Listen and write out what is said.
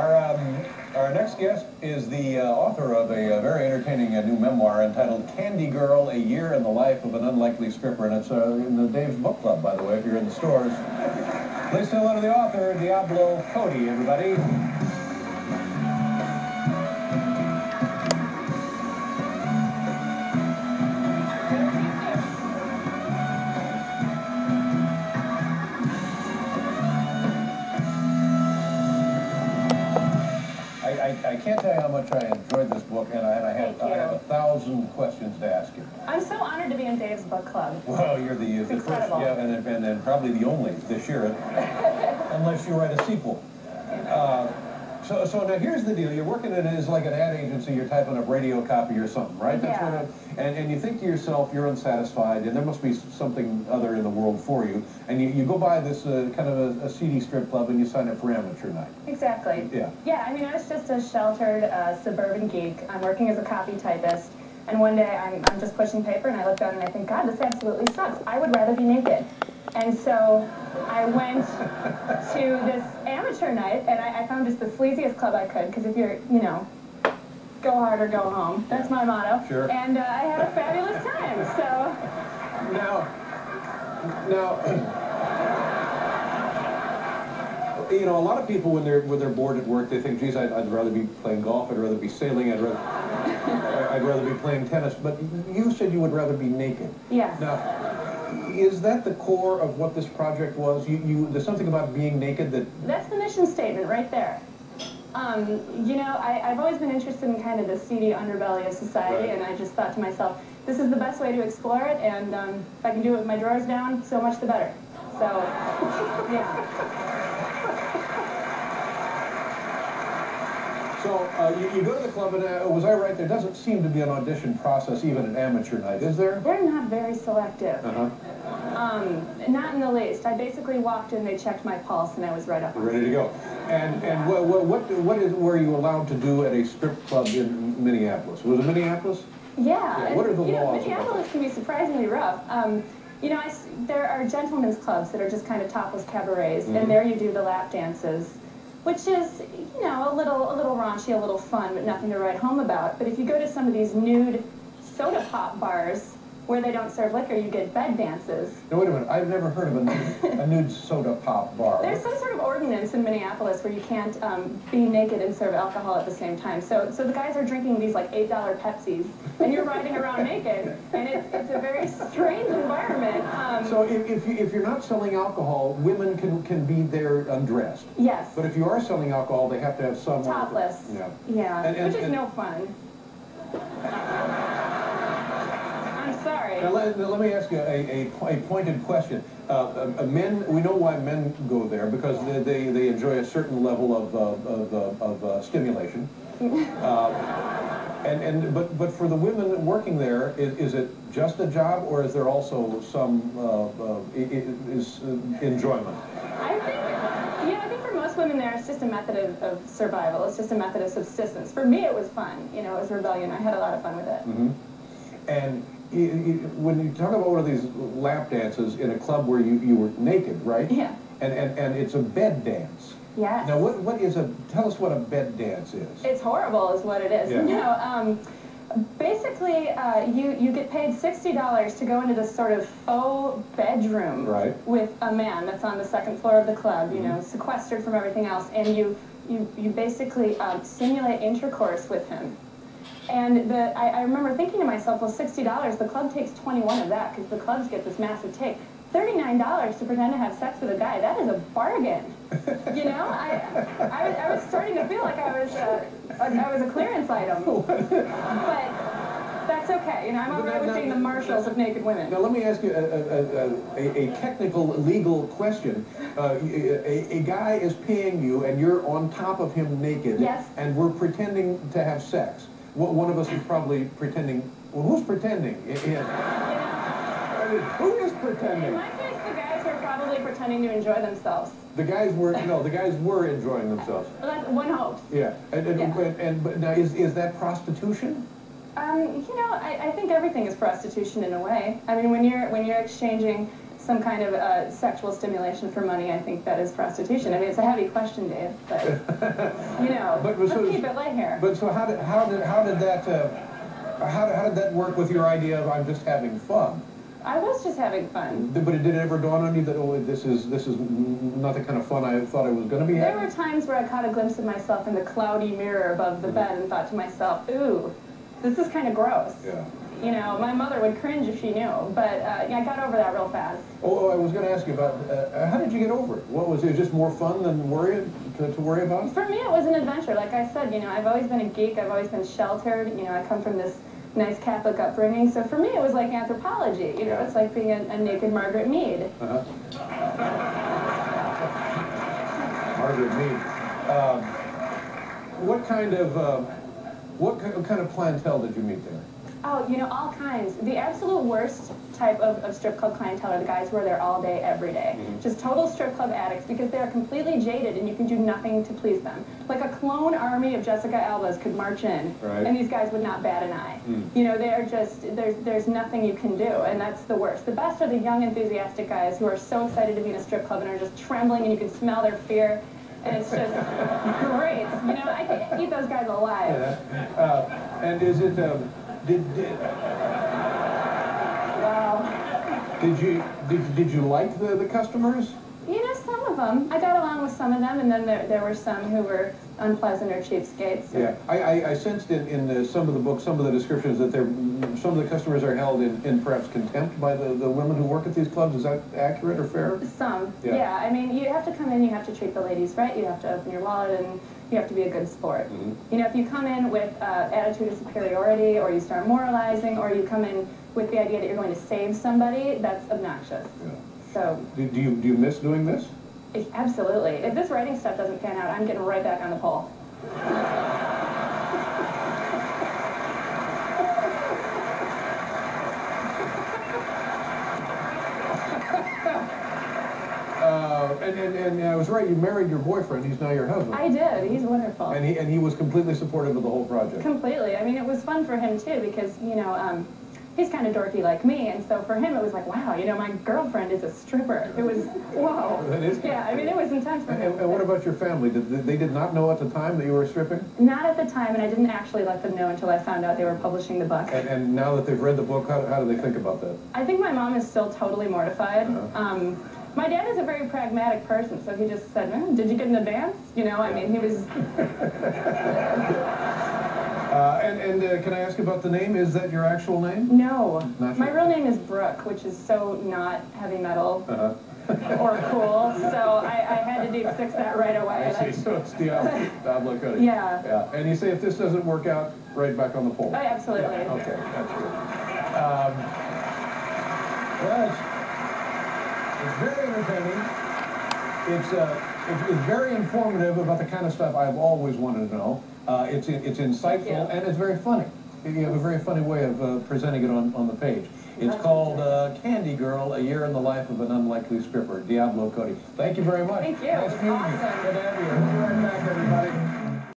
Our next guest is the author of a very entertaining new memoir entitled Candy Girl, A Year in the Life of an Unlikely Stripper, and it's in the Dave's Book Club, by the way, if you're in the stores. Please say hello to the author, Diablo Cody, everybody. I can't tell you how much I enjoyed this book, and I have 1,000 questions to ask you. I'm so honored to be in Dave's Book Club. Well, you're the first, yeah, and probably the only this year, unless you write a sequel. So now here's the deal. You're working in it as like an ad agency. You're typing up radio copy or something, right? That's yeah. And you think to yourself, you're unsatisfied, and there must be something other in the world for you. And you go by this kind of a seedy strip club, and you sign up for amateur night. Exactly. Yeah. Yeah, I mean, I was just a sheltered suburban geek. I'm working as a copy typist. And one day I'm just pushing paper, and I look down and I think, God, this absolutely sucks. I would rather be naked. And so I went to this amateur night, and I found just the sleaziest club I could, because if you're, you know, go hard or go home. That's my motto. Sure. And I had a fabulous time, so. Now, you know, a lot of people when they're bored at work, they think, geez, I'd rather be playing golf, I'd rather be sailing, I'd rather be playing tennis. But you said you would rather be naked. Yes. Now, is that the core of what this project was? There's something about being naked that... That's the mission statement right there. You know, I've always been interested in kind of the seedy underbelly of society, right. And I just thought to myself, this is the best way to explore it, and if I can do it with my drawers down, so much the better. So, yeah. So, you go to the club, and was I right? There doesn't seem to be an audition process, even at amateur night, is there? They're not very selective. Not in the least. I basically walked in, they checked my pulse, and I was right up. Ready to go. And what were you allowed to do at a strip club in Minneapolis? Was it Minneapolis? Yeah. What are the laws? Minneapolis can be surprisingly rough. You know, there are gentlemen's clubs that are just kind of topless cabarets, and there you do the lap dances, which is, you know, a little raunchy, a little fun, but nothing to write home about. But if you go to some of these nude soda pop bars where they don't serve liquor, you get bed dances. No, wait a minute. I've never heard of a nude soda pop bar. There's some sort of ordinance in Minneapolis where you can't be naked and serve alcohol at the same time. So the guys are drinking these like $8 Pepsis, and you're riding around naked, and it's a very strange environment. So if you're not selling alcohol, women can be there undressed. Yes. But if you are selling alcohol, they have to have some... Topless. Yeah. Yeah, which is no fun. Sorry. Now, let me ask you a pointed question. We know why men go there, because they enjoy a certain level of stimulation. But for the women working there, is it just a job, or is there also some enjoyment? I think for most women there, it's just a method of survival. It's just a method of subsistence. For me, it was fun. You know, it was rebellion. I had a lot of fun with it. And when you talk about one of these lap dances in a club where you were naked, right? Yeah. And it's a bed dance. Yes. Now, tell us what a bed dance is. It's horrible is what it is. Yeah. No, basically, you get paid $60 to go into this sort of faux bedroom with a man that's on the second floor of the club, you know, sequestered from everything else, and you basically simulate intercourse with him. And I remember thinking to myself, well, $60, the club takes 21 of that, because the clubs get this massive take. $39 to pretend to have sex with a guy, that is a bargain. You know, I was starting to feel like I was a clearance item. But that's okay. You know, I'm all right with being the marshals of naked women. Now, let me ask you a technical, legal question. A guy is paying you, and you're on top of him naked. Yes. And we're pretending to have sex. One of us is probably pretending. Well, who's pretending? Who is pretending? In my case, the guys were probably pretending to enjoy themselves. The guys were enjoying themselves. Well, one hopes. Yeah. But now, is that prostitution? You know, I think everything is prostitution in a way. I mean, when you're exchanging some kind of sexual stimulation for money, I think that is prostitution. I mean, it's a heavy question, Dave, but, you know, let's keep it light here. But so how did that work with your idea of I'm just having fun? I was just having fun. But did it ever dawn on you that, oh, this is not the kind of fun I thought I was going to be having? There were times where I caught a glimpse of myself in the cloudy mirror above the bed and thought to myself, ooh, this is kind of gross. Yeah. You know, my mother would cringe if she knew, but yeah, I got over that real fast. Oh, I was going to ask you about, how did you get over it? What was it, just more fun than to worry about? For me, it was an adventure. Like I said, you know, I've always been a geek, I've always been sheltered, you know, I come from this nice Catholic upbringing, so for me it was like anthropology, you know, it's like being a naked Margaret Mead. Margaret Mead. What kind of clientele did you meet there? Oh, you know, all kinds. The absolute worst type of strip club clientele are the guys who are there all day, every day. Just total strip club addicts because they're completely jaded and you can do nothing to please them. Like a clone army of Jessica Albas could march in, and these guys would not bat an eye. You know, they are just, there's nothing you can do, and that's the worst. The best are the young, enthusiastic guys who are so excited to be in a strip club and are just trembling and you can smell their fear. And it's just great. You know, I could eat those guys alive. Yeah. And is it, wow. Did you like the customers? You know, some of them. I got along with some of them, and then there were some who were unpleasant or cheapskates. Yeah, I sensed in some of the books, some of the descriptions that some of the customers are held in perhaps contempt by the women who work at these clubs. Is that accurate or fair? Some, yeah. I mean, you have to come in, you have to treat the ladies right, you have to open your wallet, and you have to be a good sport. You know, if you come in with attitude of superiority, or you start moralizing, or you come in with the idea that you're going to save somebody, that's obnoxious. Yeah. So, do you miss doing this? Absolutely. If this writing stuff doesn't pan out, I'm getting right back on the pole. And I was right, you married your boyfriend, he's now your husband. I did, he's wonderful. And he was completely supportive of the whole project. Completely. I mean, it was fun for him too, because, you know, he's kind of dorky like me, and so for him it was like, wow, you know, my girlfriend is a stripper. It was, whoa. That is yeah, I mean, it was intense for him. And what about your family? They did not know at the time that you were stripping? Not at the time, and I didn't actually let them know until I found out they were publishing the book. And now that they've read the book, how do they think about that? I think my mom is still totally mortified. My dad is a very pragmatic person, so he just said, did you get an advance? You know, I mean, he was... Can I ask about the name? Is that your actual name? No. My real name is Brooke, which is so not heavy metal or cool, so I had to deep six that right away. I see, so it's Diablo Cody. Yeah. And you say if this doesn't work out, right back on the pole. Oh, absolutely. Yeah. Okay, that's good. Well, it's very entertaining. It's very informative about the kind of stuff I've always wanted to know. It's insightful and it's very funny. You have a very funny way of presenting it on the page. It's called Candy Girl, A Year in the Life of an Unlikely Stripper, Diablo Cody. Thank you very much. Thank you. Nice meeting you. Good to have you. We'll be right back, everybody.